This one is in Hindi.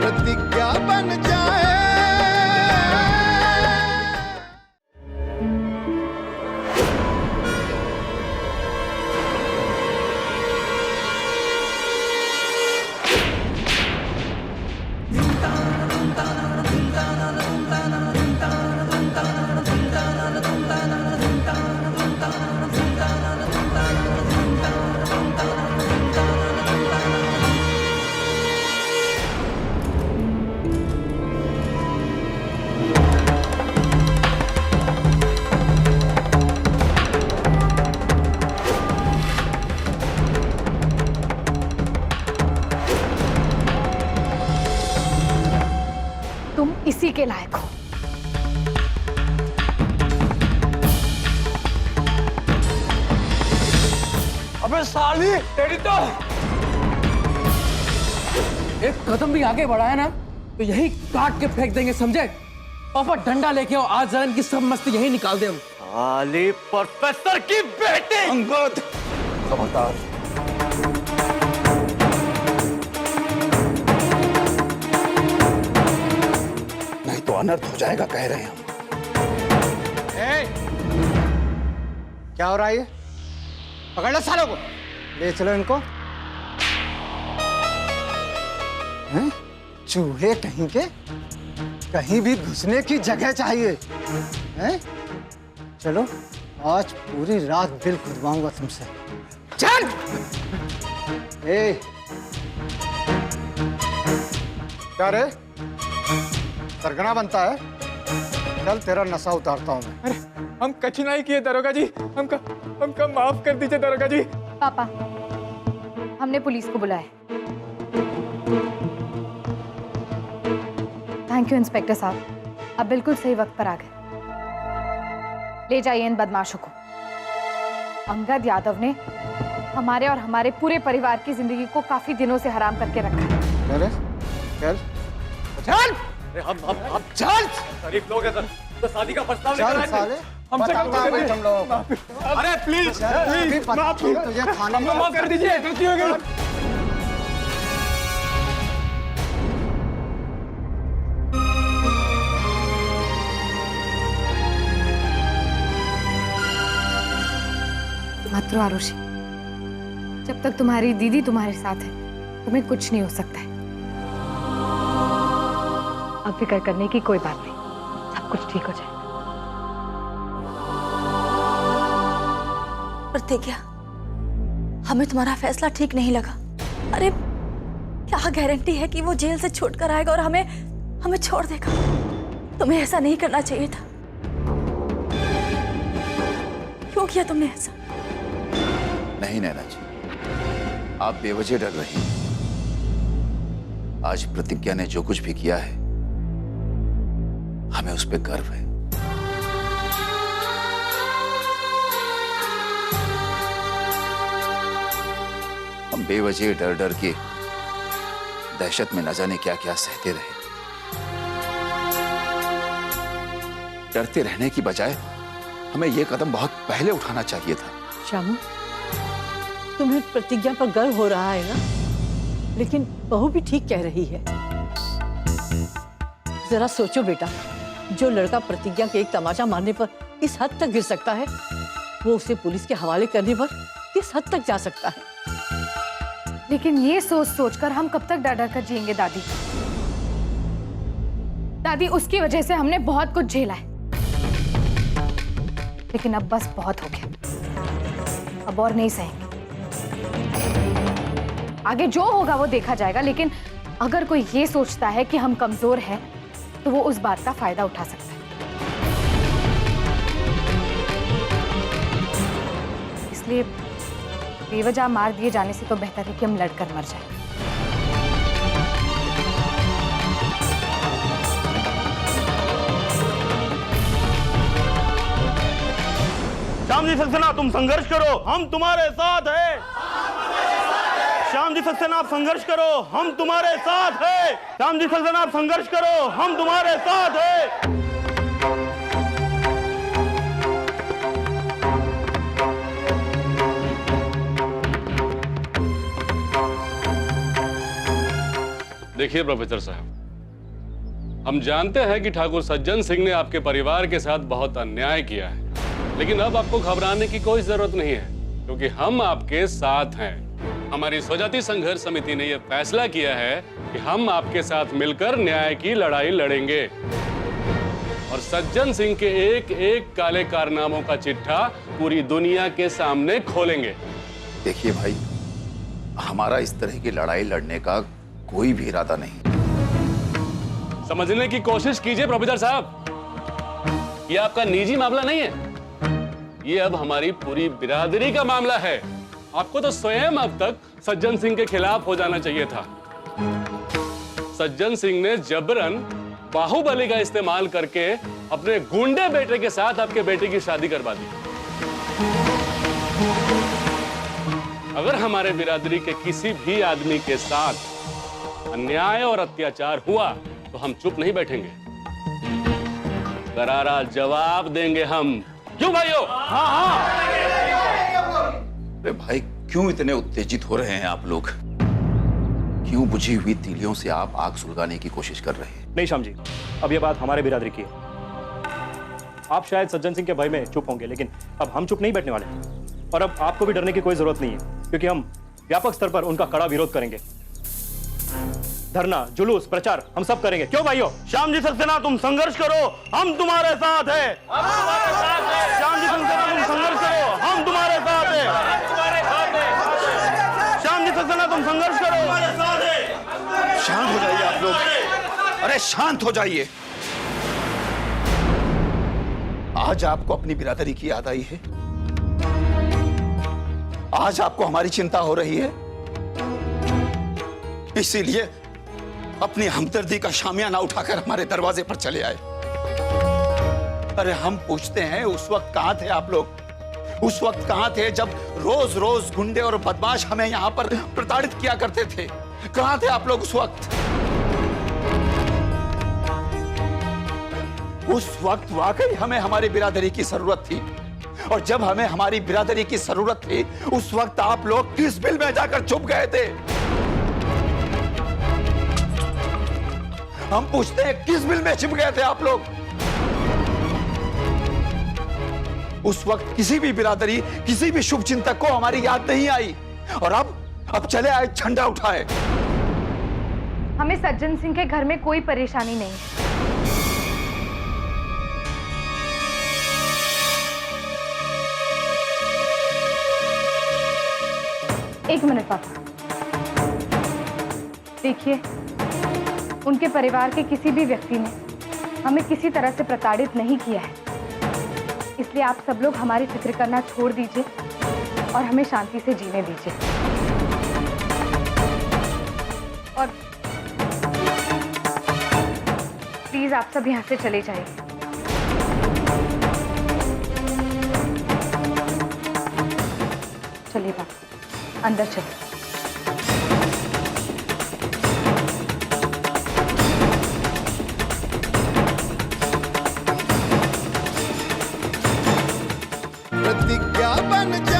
प्रतिज्ञा बन जाए। तुम इसी के लायक हो। अबे साली, तेरी तो एक कदम भी आगे बढ़ाया ना तो यही काट के फेंक देंगे, समझे? पापा डंडा लेके आओ, आज जरा इनकी सब मस्ती यही निकाल दे हम। साली प्रोफेसर की बेटी। अंगद, खबरदार। नहीं तो अनर्थ हो जाएगा, कह रहे हैं हम। क्या हो रहा है ये? पकड़ लो सालों को, ले चलो इनको। हैं? चूहे कहीं के, कहीं भी घुसने की जगह चाहिए हैं? चलो आज पूरी रात दिल खुदवाऊंगा तुमसे। चल! क्या रे, सरगना बनता है? चल तेरा नशा उतारता हूँ मैं। अरे हम कठिनाई किए दरोगा जी, हमका माफ कर दीजिए दरोगा जी। पापा, हमने पुलिस को बुलाया। थैंक यू इंस्पेक्टर साहब, आप बिल्कुल सही वक्त पर आ गए। ले जाइए इन बदमाशों को। अंगद यादव ने हमारे और हमारे पूरे परिवार की जिंदगी को काफी दिनों से हराम करके रखा है। अरे चल चल, हम चल। शरीफ लोग हैं सर, तो शादी का प्रस्ताव चल लेकर आए साले, हमसे बताऊंगा गलती मैं कर तुम लोगों को। अरे प्लीज अभी बताता हूँ तुझे थाने हमको में। माफ कर दीजिए, गलती हो गई। मत रो आरुषि, जब तक तुम्हारी दीदी तुम्हारे साथ है तुम्हें कुछ नहीं हो सकता है। अब फिक्र करने की कोई बात नहीं, सब कुछ ठीक हो जाएगा। प्रतिज्ञा, हमें तुम्हारा फैसला ठीक नहीं लगा। अरे क्या गारंटी है कि वो जेल से छूट कर आएगा और हमें छोड़ देगा? तुम्हें ऐसा नहीं करना चाहिए था। क्यों किया तुमने ऐसा? नहीं नैना जी, आप बेवजह डर रही हैं। आज प्रतिज्ञा ने जो कुछ भी किया है, हमें उस पर गर्व है। हम बेवजह डर डर के दहशत में न जाने क्या क्या सहते रहे। डरते रहने की बजाय हमें यह कदम बहुत पहले उठाना चाहिए था। श्यामू, तुम्हें प्रतिज्ञा पर गर्व हो रहा है ना, लेकिन बहू भी ठीक कह रही है। जरा सोचो बेटा, जो लड़का प्रतिज्ञा के एक तमाचा मारने पर इस हद तक गिर सकता है, वो उसे पुलिस के हवाले करने पर किस हद तक जा सकता है। लेकिन ये सोच सोचकर हम कब तक डर डर कर जिएंगे दादी? दादी, उसकी वजह से हमने बहुत कुछ झेला है, लेकिन अब बस बहुत हो गया। अब और नहीं सहेंगे। आगे जो होगा वो देखा जाएगा, लेकिन अगर कोई ये सोचता है कि हम कमजोर हैं तो वो उस बात का फायदा उठा सकता है। इसलिए बेवजह मार दिए जाने से तो बेहतर है कि हम लड़कर मर जाएं। श्याम जी सक्सेना, तुम संघर्ष करो, हम तुम्हारे साथ हैं। श्याम जी सक्सेना, आप संघर्ष करो, हम तुम्हारे साथ हैं। श्याम जी सक्सेना, आप संघर्ष करो, हम तुम्हारे साथ हैं। देखिए प्रोफेसर साहब, हम जानते हैं कि ठाकुर सज्जन सिंह ने आपके परिवार के साथ बहुत अन्याय किया है, लेकिन अब आपको घबराने की कोई जरूरत नहीं है, क्योंकि हम आपके साथ हैं। हमारी स्वजाति संघर्ष समिति ने यह फैसला किया है कि हम आपके साथ मिलकर न्याय की लड़ाई लड़ेंगे और सज्जन सिंह के एक एक काले कारनामों का चिट्ठा पूरी दुनिया के सामने खोलेंगे। देखिए भाई, हमारा इस तरह की लड़ाई लड़ने का कोई भी इरादा नहीं। समझने की कोशिश कीजिए प्रोफेसर साहब, यह आपका निजी मामला नहीं है, यह अब हमारी पूरी बिरादरी का मामला है। आपको तो स्वयं अब तक सज्जन सिंह के खिलाफ हो जाना चाहिए था। सज्जन सिंह ने जबरन बाहुबली का इस्तेमाल करके अपने गुंडे बेटे के साथ आपके बेटे की शादी करवा दी। अगर हमारे बिरादरी के किसी भी आदमी के साथ अन्याय और अत्याचार हुआ तो हम चुप नहीं बैठेंगे, करारा जवाब देंगे हम। क्यों भाइयों? अरे भाई, क्यों इतने उत्तेजित हो रहे हैं आप लोग? क्यों बुझी हुई तीलियों से आप आग सुलगाने की कोशिश कर रहे हैं? नहीं श्याम जी, अब यह बात हमारे बिरादरी की है। आप शायद सज्जन सिंह के भय में चुप होंगे, लेकिन अब हम चुप नहीं बैठने वाले, और अब आपको भी डरने की कोई जरूरत नहीं है, क्योंकि हम व्यापक स्तर पर उनका कड़ा विरोध करेंगे। धरना, जुलूस, प्रचार हम सब करेंगे। क्यों भाइयों? श्याम जी सक्सेना, तुम संघर्ष करो, हम तुम्हारे साथ हैं। श्याम जी सक्सेना, तुम संघर्ष करो, हम तुम्हारे साथ हैं। श्याम जी सक्सेना, तुम संघर्ष करो, हमारे साथ हैं। शांत हो जाइए आप लोग, अरे शांत हो जाइए। आज आपको अपनी बिरादरी की याद आई है? आज आपको हमारी चिंता हो रही है, इसीलिए अपनी हमदर्दी का शामियाना उठाकर हमारे दरवाजे पर चले आए। अरे हम पूछते हैं, उस वक्त कहां थे आप लोग? उस वक्त कहां थे जब रोज रोज गुंडे और बदमाश हमें यहां पर प्रताड़ित किया करते थे? कहां थे आप लोग उस वक्त? उस वक्त वाकई हमें हमारी बिरादरी की जरूरत थी, और जब हमें हमारी बिरादरी की जरूरत थी, उस वक्त आप लोग किस बिल में जाकर छुप गए थे? हम पूछते हैं, किस बिल में छिप गए थे आप लोग? उस वक्त किसी भी बिरादरी, किसी भी शुभ चिंतक को हमारी याद नहीं आई, और अब चले आए झंडा उठाए। हमें सज्जन सिंह के घर में कोई परेशानी नहीं। एक मिनट पापा, देखिए, उनके परिवार के किसी भी व्यक्ति ने हमें किसी तरह से प्रताड़ित नहीं किया है, इसलिए आप सब लोग हमारी फिक्र करना छोड़ दीजिए और हमें शांति से जीने दीजिए। और प्लीज आप सब यहाँ से चले जाइए। चलिए पापा, अंदर चलिए। प्रतिज्ञा बन जा